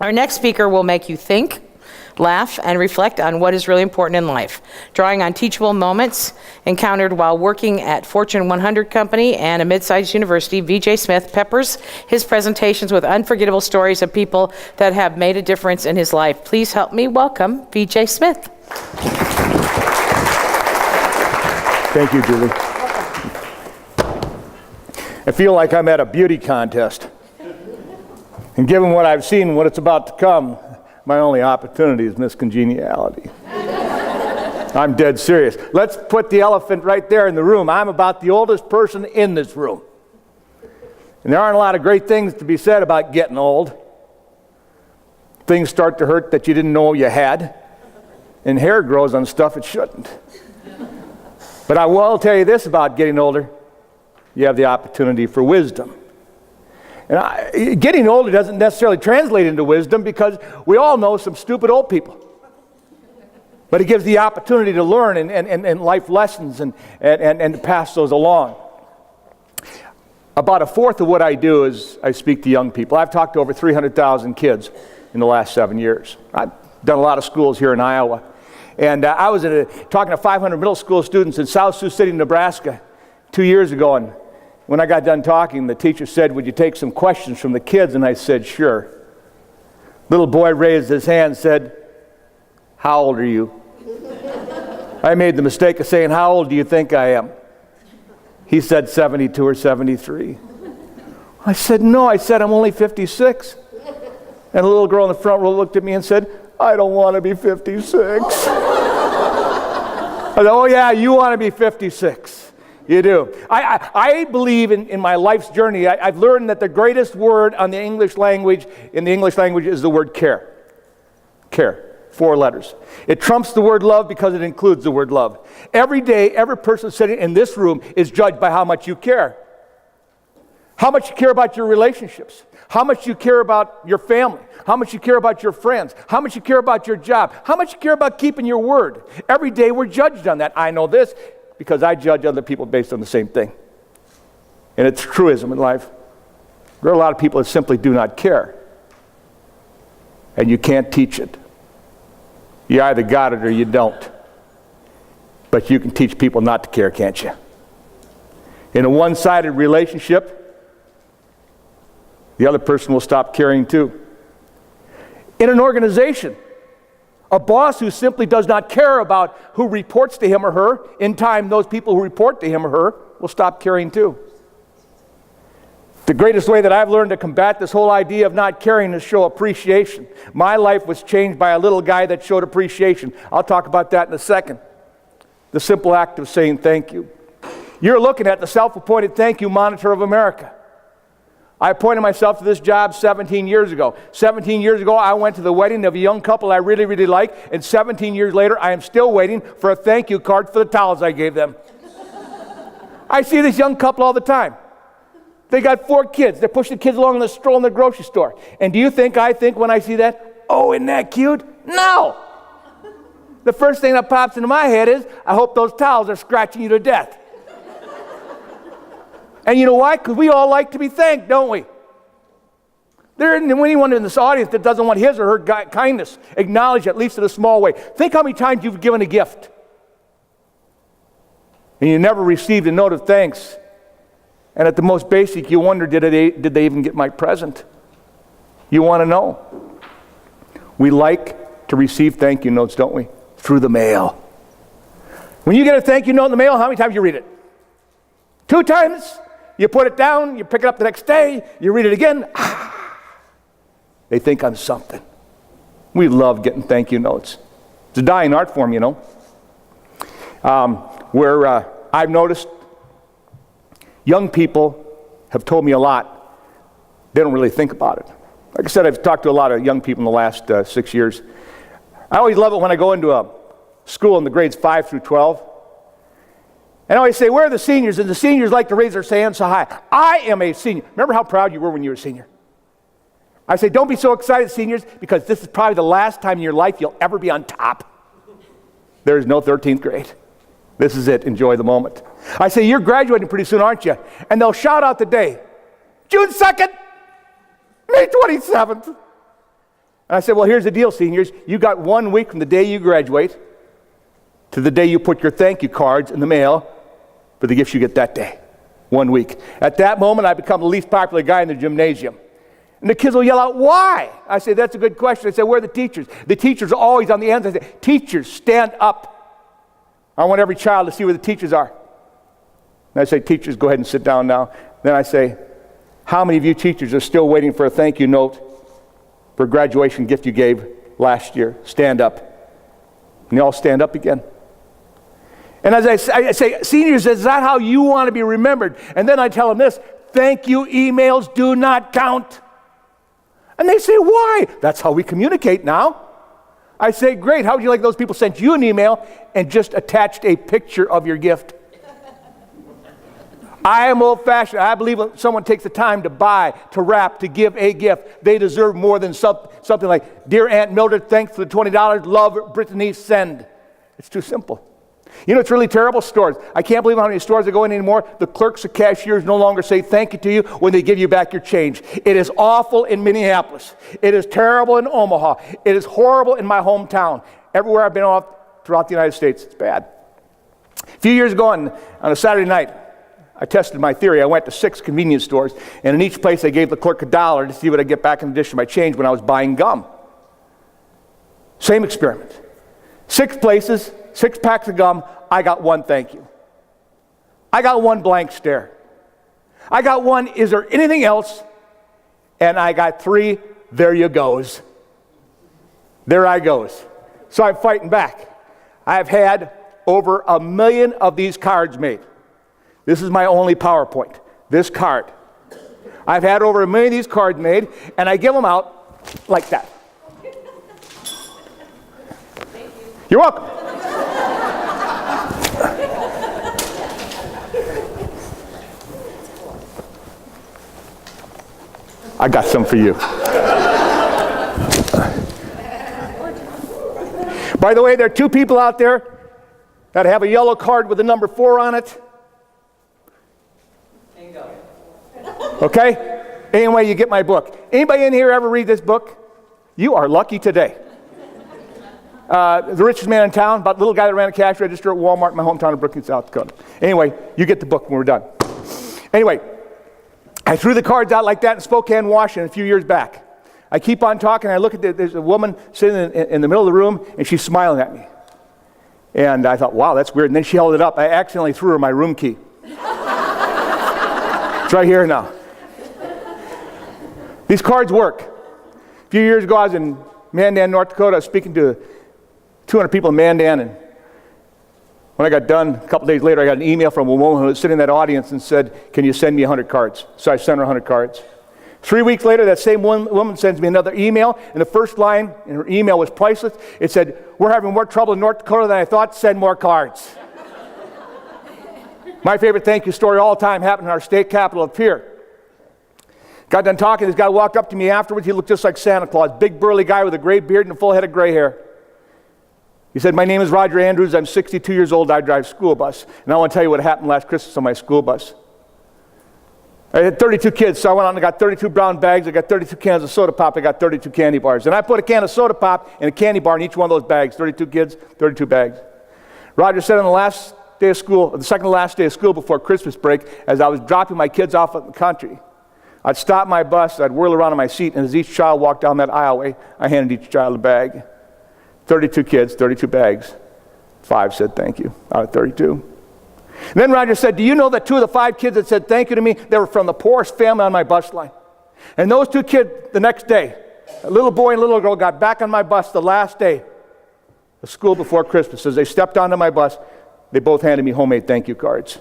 Our next speaker will make you think, laugh, and reflect on what is really important in life, drawing on teachable moments encountered while working at Fortune 100 company and a mid-sized university. VJ Smith peppers his presentations with unforgettable stories of people that have made a difference in his life. Please help me welcome VJ Smith. Thank you, Julie. I feel like I'm at a beauty contest. And given what I've seen, what it's about to come, my only opportunity is Miss Congeniality. I'm dead serious. Let's put the elephant right there in the room. I'm about the oldest person in this room. And there aren't a lot of great things to be said about getting old. Things start to hurt that you didn't know you had. And hair grows on stuff it shouldn't. But I will tell you this about getting older. You have the opportunity for wisdom. And getting older doesn't necessarily translate into wisdom because we all know some stupid old people. But it gives the opportunity to learn and life lessons and to pass those along. About a fourth of what I do is I speak to young people. I've talked to over 300,000 kids in the last 7 years. I've done a lot of schools here in Iowa. And I was talking to 500 middle school students in South Sioux City, Nebraska 2 years ago. And when I got done talking, the teacher said, "Would you take some questions from the kids?" And I said, "Sure." Little boy raised his hand and said, "How old are you?" I made the mistake of saying, "How old do you think I am?" He said 72 or 73. I said, "No," I said, "I'm only 56. And a little girl in the front row looked at me and said, "I don't want to be 56. I said, "Oh yeah, you want to be 56. You do." I believe in my life's journey, I've learned that the greatest word in the English language is the word care. Care. 4 letters. It trumps the word love because it includes the word love. Every day, every person sitting in this room is judged by how much you care. How much you care about your relationships. How much you care about your family. How much you care about your friends. How much you care about your job. How much you care about keeping your word. Every day we're judged on that. I know this because I judge other people based on the same thing. And it's truism in life. There are a lot of people that simply do not care. And you can't teach it. You either got it or you don't. But you can teach people not to care, can't you? In a one-sided relationship, the other person will stop caring too. In an organization, a boss who simply does not care about who reports to him or her, in time those people who report to him or her will stop caring too. The greatest way that I've learned to combat this whole idea of not caring is show appreciation. My life was changed by a little guy that showed appreciation. I'll talk about that in a second. The simple act of saying thank you. You're looking at the self-appointed thank you monitor of America. I appointed myself to this job 17 years ago. 17 years ago, I went to the wedding of a young couple I really, really like, and 17 years later, I am still waiting for a thank you card for the towels I gave them. I see this young couple all the time. They got 4 kids. They're pushing the kids along in the stroll in the grocery store. And do you think I think when I see that, "Oh, isn't that cute?" No! The first thing that pops into my head is, I hope those towels are scratching you to death. And you know why? Because we all like to be thanked, don't we? There isn't anyone in this audience that doesn't want his or her kindness acknowledged, at least in a small way. Think how many times you've given a gift and you never received a note of thanks. And at the most basic, you wonder, did they even get my present? You want to know. We like to receive thank you notes, don't we? Through the mail. When you get a thank you note in the mail, how many times you read it? 2 times? You put it down, you pick it up the next day, you read it again. They think I'm something. We love getting thank you notes. It's a dying art form, you know. Where I've noticed young people have told me a lot. They don't really think about it. Like I said, I've talked to a lot of young people in the last 6 years. I always love it when I go into a school in the grades 5 through 12. And I always say, "Where are the seniors?" And the seniors like to raise their hands so high. I am a senior. Remember how proud you were when you were a senior? I say, don't be so excited, seniors, because this is probably the last time in your life you'll ever be on top. There is no 13th grade. This is it. Enjoy the moment. I say, "You're graduating pretty soon, aren't you?" And they'll shout out the day. "June 2nd, May 27th. And I said, well, here's the deal, seniors. You got 1 week from the day you graduate to the day you put your thank you cards in the mail for the gifts you get that day. 1 week. At that moment, I become the least popular guy in the gymnasium. And the kids will yell out, why? I say, that's a good question. I said, where are the teachers? The teachers are always on the ends. I say, teachers, stand up. I want every child to see where the teachers are. And I say, teachers, go ahead and sit down now. Then I say, how many of you teachers are still waiting for a thank you note for a graduation gift you gave last year? Stand up. And they all stand up again. And as I say, seniors, is that how you want to be remembered? And then I tell them this, thank you emails do not count. And they say, why? That's how we communicate now. I say, great, how would you like those people sent you an email and just attached a picture of your gift? I am old-fashioned. I believe when someone takes the time to buy, to wrap, to give a gift, they deserve more than something like, dear Aunt Mildred, thanks for the $20, love, Brittany, send. It's too simple. You know, it's really terrible. Stores. I can't believe how many stores are going anymore. The clerks or cashiers no longer say thank you to you when they give you back your change. It is awful in Minneapolis. It is terrible in Omaha. It is horrible in my hometown. Everywhere I've been off throughout the United States, it's bad. A few years ago on a Saturday night, I tested my theory. I went to 6 convenience stores, and in each place I gave the clerk $1 to see what I get back in addition to my change when I was buying gum. Same experiment. 6 places, 6 packs of gum, I got 1 thank you. I got 1 blank stare. I got 1, is there anything else? And I got 3, there you goes. There I goes. So I'm fighting back. I've had over 1 million of these cards made. This is my only PowerPoint, this card. I've had over 1 million of these cards made, and I give them out like that. You're welcome. I got some for you. By the way, there are 2 people out there that have a yellow card with the number 4 on it. Okay? Anyway, you get my book. Anybody in here ever read this book? You are lucky today. The richest man in town, about the little guy that ran a cash register at Walmart in my hometown of Brookings, South Dakota. Anyway, you get the book when we're done. Anyway, I threw the cards out like that in Spokane, Washington a few years back. I keep on talking. I look at there's a woman sitting in the middle of the room, and she's smiling at me. And I thought, wow, that's weird. And then she held it up. I accidentally threw her my room key. It's right here now. These cards work. A few years ago, I was in Mandan, North Dakota. I was speaking to 200 people in Mandan, and when I got done, a couple days later, I got an email from a woman who was sitting in that audience and said, can you send me 100 cards? So I sent her 100 cards. 3 weeks later, that same woman sends me another email, and the first line in her email was priceless. It said, we're having more trouble in North Dakota than I thought, send more cards. My favorite thank you story all the time happened in our state capital of Pierre. Got done talking, this guy walked up to me afterwards. He looked just like Santa Claus, big burly guy with a gray beard and a full head of gray hair. He said, my name is Roger Andrews, I'm 62 years old, I drive school bus. And I want to tell you what happened last Christmas on my school bus. I had 32 kids, so I went out and got 32 brown bags, I got 32 cans of soda pop, I got 32 candy bars. And I put a can of soda pop and a candy bar in each one of those bags, 32 kids, 32 bags. Roger said on the last day of school, the second to last day of school before Christmas break, as I was dropping my kids off at the country, I'd stop my bus, I'd whirl around on my seat, and as each child walked down that aisleway, I handed each child a bag. 32 kids, 32 bags. 5 said thank you out of 32. And then Roger said, do you know that 2 of the 5 kids that said thank you to me, they were from the poorest family on my bus line. And those 2 kids, the next day, a little boy and a little girl got back on my bus the last day of school before Christmas. As they stepped onto my bus, they both handed me homemade thank you cards.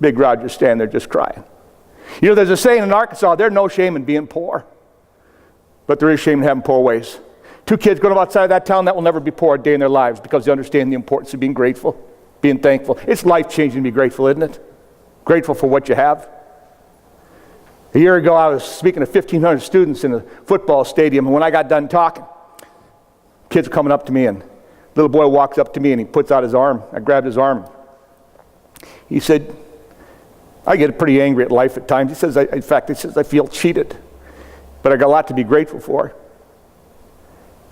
Big Roger standing there just crying. You know, there's a saying in Arkansas, there's no shame in being poor. But there is shame in having poor ways. 2 kids going outside of that town that will never be poor a day in their lives because they understand the importance of being grateful, being thankful. It's life-changing to be grateful, isn't it? Grateful for what you have. A year ago, I was speaking to 1,500 students in a football stadium, and when I got done talking, kids were coming up to me, and a little boy walks up to me, and he puts out his arm. I grabbed his arm. He said, I get pretty angry at life at times. He says, I feel cheated, but I got a lot to be grateful for.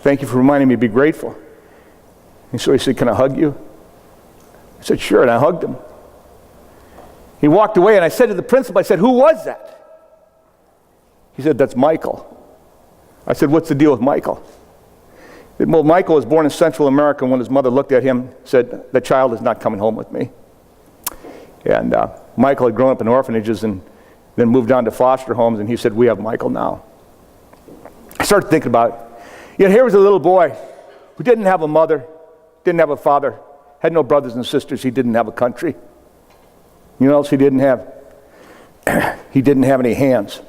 Thank you for reminding me to be grateful. And so he said, can I hug you? I said, sure, and I hugged him. He walked away, and I said to the principal, I said, who was that? He said, that's Michael. I said, what's the deal with Michael? He said, well, Michael was born in Central America, and when his mother looked at him, said, the child is not coming home with me. And Michael had grown up in orphanages and then moved on to foster homes, and he said, we have Michael now. I started thinking about it. Yet here was a little boy who didn't have a mother, didn't have a father, had no brothers and sisters. He didn't have a country. You know what else he didn't have? He didn't have any hands.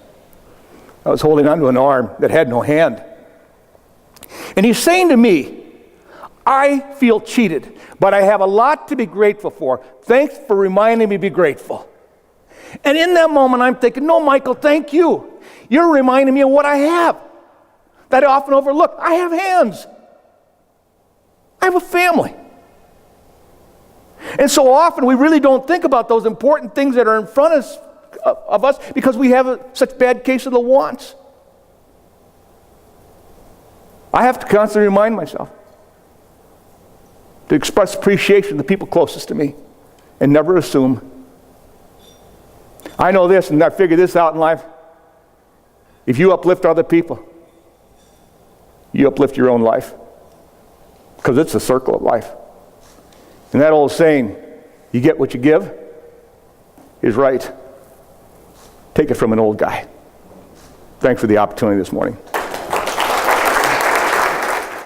I was holding onto an arm that had no hand. And he's saying to me, I feel cheated, but I have a lot to be grateful for. Thanks for reminding me to be grateful. And in that moment, I'm thinking, no, Michael, thank you. You're reminding me of what I have that I often overlook. I have hands. I have a family. And so often we really don't think about those important things that are in front of us because we have such bad case of the wants. I have to constantly remind myself to express appreciation to the people closest to me and never assume. I know this, and I figured this out in life. If you uplift other people, you uplift your own life, because it's a circle of life. And that old saying, you get what you give, is right. Take it from an old guy. Thanks for the opportunity this morning.